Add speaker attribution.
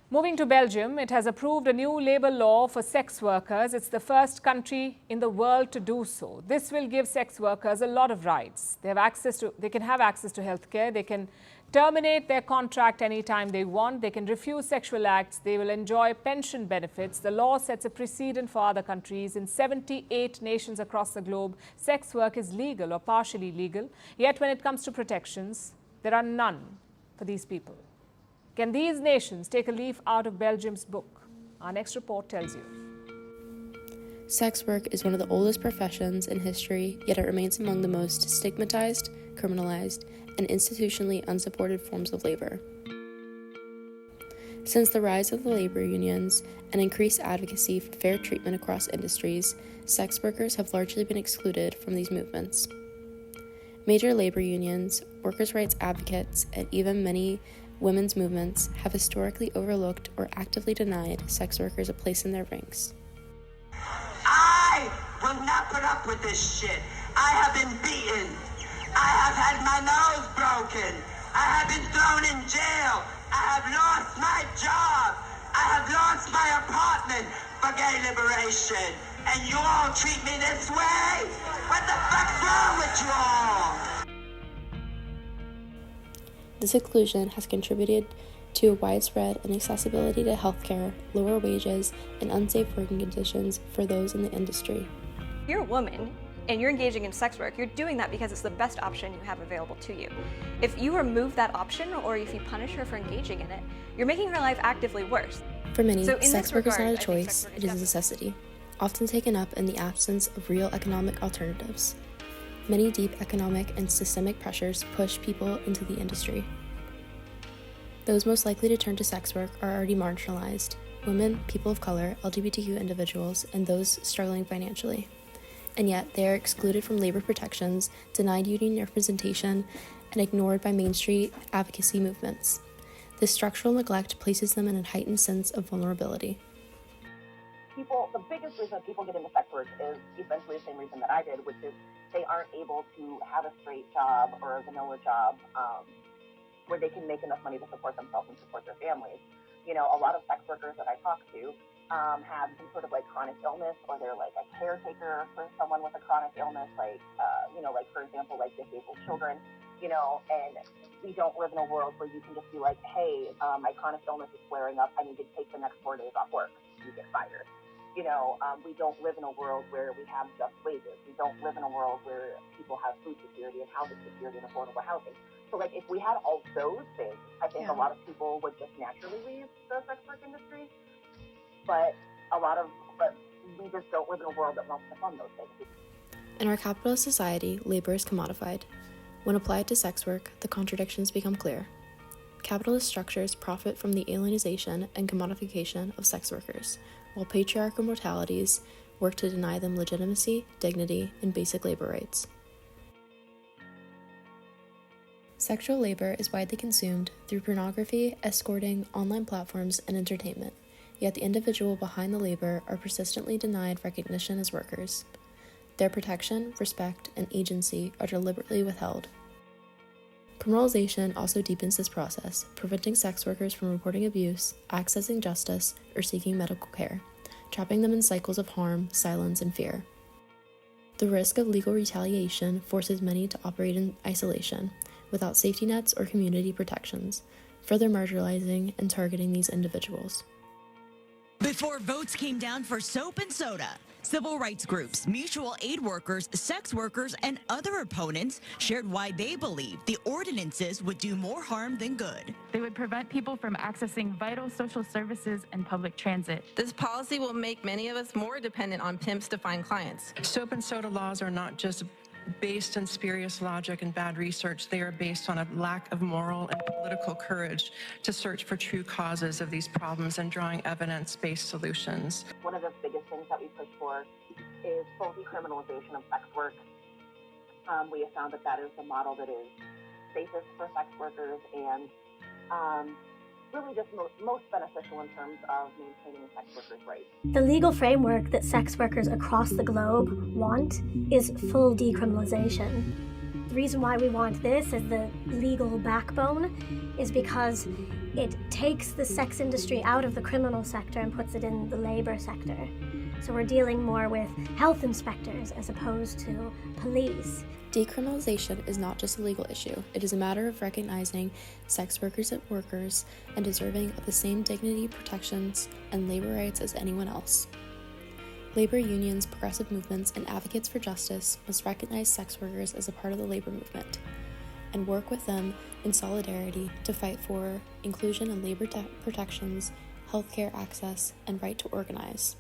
Speaker 1: Moving to Belgium, it has approved a new labour law for sex workers. It's the first country in the world to do so. This will give sex workers a lot of rights. They can have access to healthcare. They can terminate their contract anytime they want. They can refuse sexual acts. They will enjoy pension benefits. The law sets a precedent for other countries. In 78 nations across the globe, sex work is legal or partially legal. Yet when it comes to protections, there are none for these people. Can these nations take a leaf out of Belgium's book? Our next report tells you.
Speaker 2: Sex work is one of the oldest professions in history, yet it remains among the most stigmatized, criminalized, and institutionally unsupported forms of labor. Since the rise of the labor unions and increased advocacy for fair treatment across industries, sex workers have largely been excluded from these movements. Major labor unions, workers' rights advocates, and even many women's movements have historically overlooked or actively denied sex workers a place in their ranks.
Speaker 3: I will not put up with this shit. I have been beaten. I have had my nose broken. I have been thrown in jail. I have lost my job. I have lost my apartment for gay liberation. And you all treat me this way? What the fuck's wrong with you all?
Speaker 2: This exclusion has contributed to a widespread inaccessibility to healthcare, lower wages, and unsafe working conditions for those in the industry.
Speaker 4: If you're a woman and you're engaging in sex work, you're doing that because it's the best option you have available to you. If you remove that option or if you punish her for engaging in it, you're making her life actively worse.
Speaker 2: For many, sex work is not a choice, it is a necessity, often taken up in the absence of real economic alternatives. Many deep economic and systemic pressures push people into the industry. Those most likely to turn to sex work are already marginalized: women, people of color, LGBTQ individuals, and those struggling financially. And yet, they are excluded from labor protections, denied union representation, and ignored by mainstream advocacy movements. This structural neglect places them in a heightened sense of vulnerability.
Speaker 5: The biggest reason people get into sex work is essentially the same reason that I did, which is they aren't able to have a straight job or a vanilla job where they can make enough money to support themselves and support their families. You know, a lot of sex workers that I talk to have some sort of like chronic illness, or they're like a caretaker for someone with a chronic illness, like, like for example, like disabled children, and we don't live in a world where you can just be like, hey, my chronic illness is flaring up. I need to take the next 4 days off work. You get fired. We don't live in a world where we have just wages. We don't live in a world where people have food security and housing security and affordable housing. So, like, if we had all those things, I think a lot of people would just naturally leave the sex work industry. But we just don't live in a world that wants to fund those things.
Speaker 2: In our capitalist society, labor is commodified. When applied to sex work, the contradictions become clear. Capitalist structures profit from the alienization and commodification of sex workers, while patriarchal moralities work to deny them legitimacy, dignity, and basic labor rights. Sexual labor is widely consumed through pornography, escorting, online platforms, and entertainment, yet the individual behind the labor are persistently denied recognition as workers. Their protection, respect, and agency are deliberately withheld. Criminalization also deepens this process, preventing sex workers from reporting abuse, accessing justice, or seeking medical care, trapping them in cycles of harm, silence, and fear. The risk of legal retaliation forces many to operate in isolation, without safety nets or community protections, further marginalizing and targeting these individuals.
Speaker 6: Before votes came down for soap and soda, civil rights groups, mutual aid workers, sex workers, and other opponents shared why they believed the ordinances would do more harm than good.
Speaker 7: They would prevent people from accessing vital social services and public transit.
Speaker 8: This policy will make many of us more dependent on pimps to find clients.
Speaker 9: Soap and soda laws are not just based on spurious logic and bad research. They are based on a lack of moral and political courage to search for true causes of these problems and drawing evidence-based solutions.
Speaker 5: One of the biggest things that we push for is full decriminalization of sex work. We have found that is the model that is safest for sex workers and really just most beneficial in terms of maintaining sex workers' rights.
Speaker 10: The legal framework that sex workers across the globe want is full decriminalization. The reason why we want this as the legal backbone is because it takes the sex industry out of the criminal sector and puts it in the labor sector. So we're dealing more with health inspectors as opposed to police.
Speaker 2: Decriminalization is not just a legal issue, it is a matter of recognizing sex workers as workers and deserving of the same dignity, protections, and labor rights as anyone else. Labor unions, progressive movements, and advocates for justice must recognize sex workers as a part of the labor movement and work with them in solidarity to fight for inclusion in labor protections, healthcare access, and right to organize.